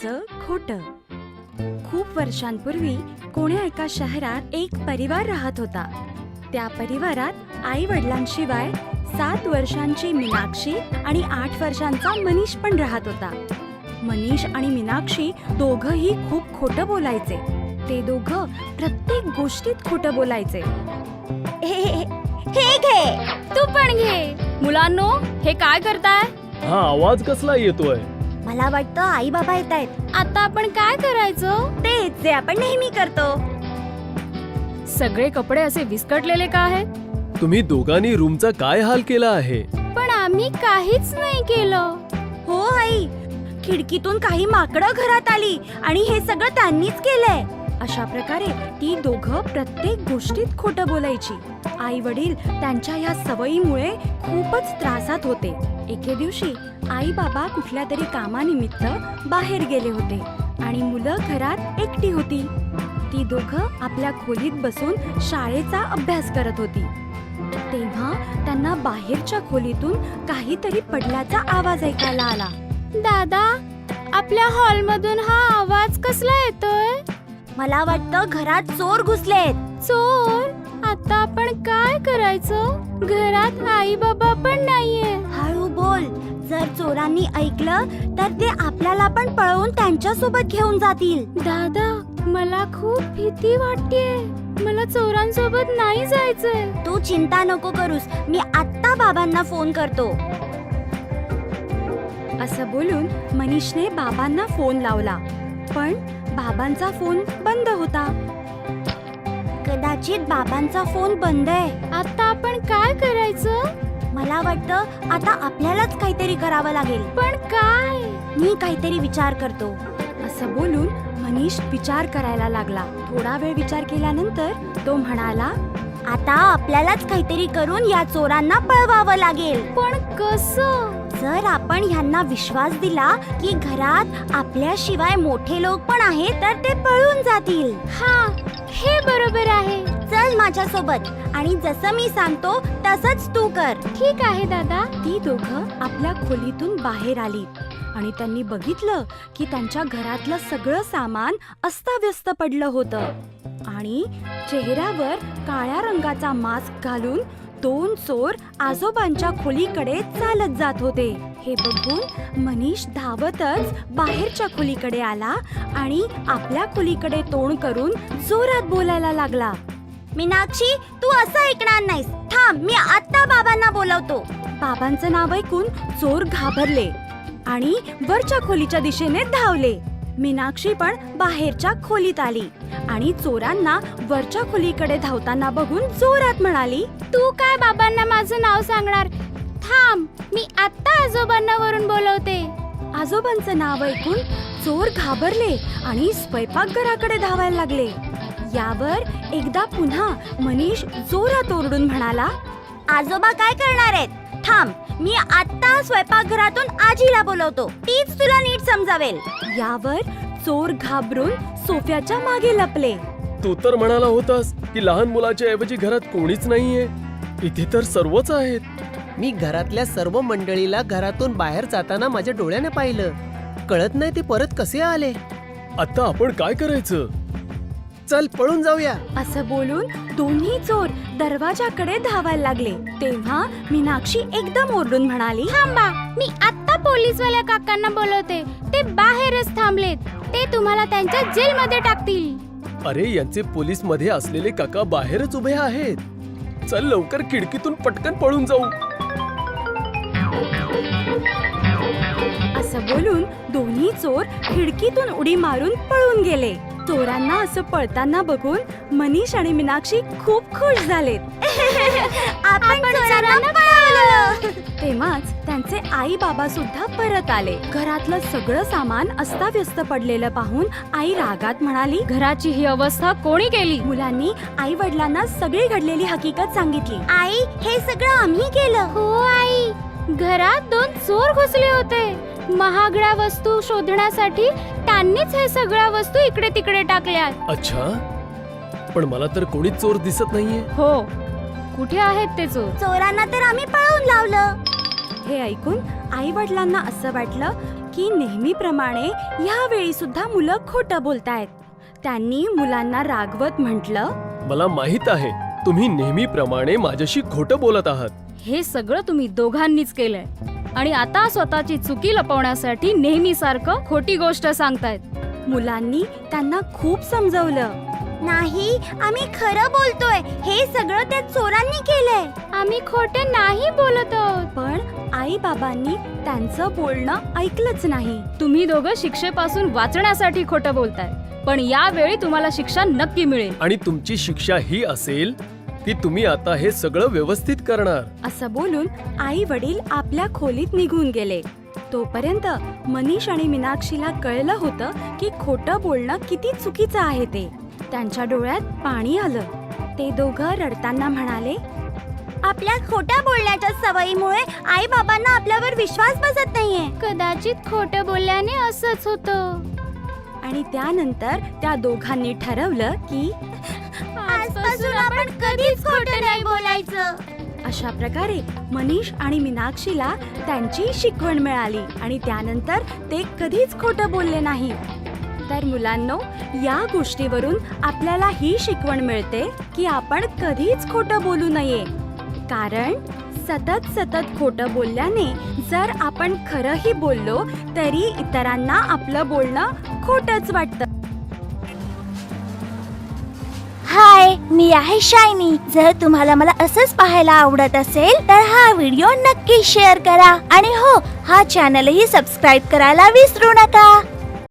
चं खोटं. खूप वर्षांपूर्वी कोण्या एका शहरात एक परिवार राहत होता. त्या परिवारात आई वडिलांशिवाय 7 वर्षांची मीनाक्षी आणि 8 वर्षांचा मनीष पण राहत होता. मनीष आणि मीनाक्षी दोघंही खूप खोटं बोलायचे. ते दोघं प्रत्येक गोष्टीत खोटं बोलायचे. हे घे, तू पण घे. मुलांनो, हे काय करताय? हा आवाज कसला येतोय? मला वाटतं आई बाबा येत आहेत. आता आपण काय करायचं? तेच जे आपण नेहमी करतो. सगळे कपडे असे विस्कटलेले का आहेत? तुम्ही दोघांनी रूमचा काय हाल केला आहे? पण आम्ही काहीच नाही केलं. हो आई, खिडकीतून काही माकडं घरात आली आणि हे सगळं त्यांनीच केलंय. अशा प्रकारे ती दोघं प्रत्येक गोष्टीत खोटं बोलायची. आई वडील त्यांच्या या सवयीमुळे खूपच त्रासात होते. एके दिवशी आई बाबा कुठल्या तरी कामानिमित्त बाहेर गेले होते आणि मुलं घरात एकटी होती. ती दोघं आपल्या खोलीत बसून शाळेचा अभ्यास करत होती. तेव्हा त्यांना बाहेरच्या खोलीतून काहीतरी पडल्याचा आवाज ऐकायला आला. दादा, आपल्या हॉलमधून हा आवाज कसला येतोय? मला वाटतं घरात चोर घुसलेत. चोर? आता आपण काय करायचं? घरात आई बाबा पण नाहीये. हळू बोल. जर चोरांनी ऐकलं तर ते आपल्याला पण पळवून त्यांच्या सोबत घेऊन जातील. दादा, मला खूप भीती वाटतेय. मला चोरांसोबत नाही जायचंय. तू चिंता नको करूस, मी आत्ता बाबांना फोन करतो. असं बोलून मनीषने बाबांना फोन लावला, पण बाबांचा फोन बंद होता. कदाचित बाबांचा फोन बंद आहे. आता आपण काय करायचं? मला वाटतं आता आपल्यालाच काहीतरी करावं लागेल. पण काय? मी काहीतरी विचार करतो. असं बोलून मनीष विचार करायला लागला. थोडा वेळ विचार केल्यानंतर तो म्हणाला, आता आपल्यालाच काहीतरी करून या चोरांना पळवावं लागेल. पण कसं? जर आपण ह्यांना विश्वास दिला की घरात आपल्याशिवाय मोठे लोक पण आहेत तर ते पळून जातील. हा, हे बरोबर आहे. चल माझ्या सोबत आणि जसं मी सांगतो तसंच तू कर. ठीक आहे दादा. ती दोघं आपल्या खोलीतून बाहेर आली आणि त्यांनी बघितलं की त्यांच्या घरातलं सगळं सामान अस्ताव्यस्त पडलं होतं आणि चेहऱ्यावर काळ्या रंगाचा मास्क घालून 2 चोर आजोबांच्या खोलीकडे चालत जात होते. हे बघून मनीष धावतच बाहेरच्या खोलीकडे आला आणि आपल्या खोलीकडे तोंड करून जोरात बोलायला लागला. मीनाक्षी, तू असं ऐकणार नाहीस. थांब, मी आत्ता बाबांना बोलवतो. बाबांचं नाव ऐकून चोर घाबरले आणि वरच्या खोलीच्या दिशेने धावले. मीनाक्षी पण बाहेरच्या खोलीत आली आणि चोरांना वरच्या खोलीकडे धावताना बघून जोरात म्हणाली, तू काय बाबांना माझं नाव सांगणार? थांब, मी आत्ता आजोबांना वरून बोलवते. आजोबांचं नाव ऐकून चोर घाबरले आणि स्वयंपाकघराकडे धावायला लागले. यावर एकदा पुन्हा मनीष जोरात ओरडून म्हणाला, आजोबा काय करणार आहेत? थांब, मी आत्ता स्वयंपाकघरातून आजीला बोलवतो. तीच तुला नीट समजावेल. यावर चोर घाबरून सोफ्याच्या मागे लपले. तू तर म्हणाला होतास की लहान मुलाच्या ऐवजी घरात कोणीच नाहीये. इथे तर सर्वच आहेत. मी घरातल्या सर्व मंडळीला घरातून बाहेर जाताना माझ्या डोळ्याने पाहिलं. कळत नाही ते परत कसे आले. आता आपण काय करायचं? चल पळून जाऊया. असं बोलून दोन्ही चोर दरवाजाकडे धावायला लागले. तेव्हा मीनाक्षी एकदम ओरडून म्हणाली, थांबा, मी आत्ता पोलीसवाल्या काकांना बोलवते. ते बाहेरच थांबलेत. ते तुम्हाला त्यांच्या जेलमध्ये टाकतील. अरे, यांचे पोलीस मध्ये असलेले काका बाहेरच उभे आहेत. चल लवकर खिडकीतून पटकन पळून जाऊ. असं बोलून दोन्ही चोर खिडकीतून उडी मारून पळून गेले. चोरांना असं पळताना बघून मनीष आणि मीनाक्षी खूप खुश झालेत. आपण चोरांना पळवलं. तेव्हाच त्यांचे आई बाबा सुद्धा परत आले. घरातलं सगळं सामान अस्ताव्यस्त पडलेलं पाहून आई रागात म्हणाली, घराची ही अवस्था कोणी केली? मुलांनी आई वडिलांना सगळी घडलेली हकीकत सांगितली. आई, हे सगळं आम्ही केलं. हो आई, घरात 2 चोर घुसले होते. महागड्या वस्तू शोधण्यासाठी त्यांनीच हे सगळ्या वस्तू इकडे तिकडे टाकल्या. अच्छा, पण मला तर कोणीच चोर दिसत नाहीये. हो, कुठे आहेत ते चोर? चोरांना तर आम्ही पळवून लावलं. हे ऐकून आई वडिलांना असं वाटलं की नेहमीप्रमाणे यावेळी सुद्धा मुलं खोटं बोलतायत. त्यांनी मुलांना रागवत म्हटलं, मला माहित आहे तुम्ही नेहमीप्रमाणे माझ्याशी खोटं बोलत आहात. हे सगळं तुम्ही दोघांनीच केलंय आणि आता स्वतःची चुकी लपवण्यासाठी नेहमी सारखं खोटी गोष्ट सांगतायत. मुलांनी त्यांना खूप समजवलं. नाही, आम्ही खरं बोलतोय. हे सगळं त्या चोरांनी केलंय. आम्ही खोटे नाही बोलत आहोत. पण आई बाबांनी त्यांचं बोलणं ऐकलंच नाही. तुम्ही दोघं शिक्षेपासून वाचण्यासाठी खोटं बोलताय, पण यावेळी तुम्हाला शिक्षा नक्की मिळेल. आणि तुमची शिक्षा ही असेल की तुम्ही आता हे सगळं व्यवस्थित करणार. असं बोलून आई वडील आपल्या खोलीत निघून गेले. तोपर्यंत मनीष आणि मीनाक्षीला कळलं होतं की खोटं बोलणं किती चुकीचं आहे ते. त्यांच्या डोळ्यात पाणी आलं. ते दोघं रडताना म्हणाले, आपल्या खोट्या बोलण्याच्या सवयीमुळे आई बाबांना आपल्यावर विश्वास बसत नाहीये. कदाचित खोटं बोलल्याने असंच होतं. आणि त्यानंतर त्या दोघांनी ठरवलं की आजपासून आपण कधीच खोटं नाही बोलायचं. अशा प्रकारे मनीष आणि मीनाक्षीला त्यांची शिकवण मिळाली आणि त्यानंतर ते कधीच खोटं बोलले नाही. तर मुलांनो, या गोष्टीवरून आपल्याला ही शिकवण मिळते की आपण कधीच खोटं बोलू नये. कारण सतत खोटं बोलल्याने जर आपण खरंही बोललो तरी इतरांना आपलं बोलणं खोटंच वाटतं. हाय, मी आहे शायनी. जर तुम्हाला मला असंच पाहायला आवडत असेल तर हा व्हिडिओ नक्की शेअर करा आणि हो, हा चॅनलही सबस्क्राईब करायला विसरू नका.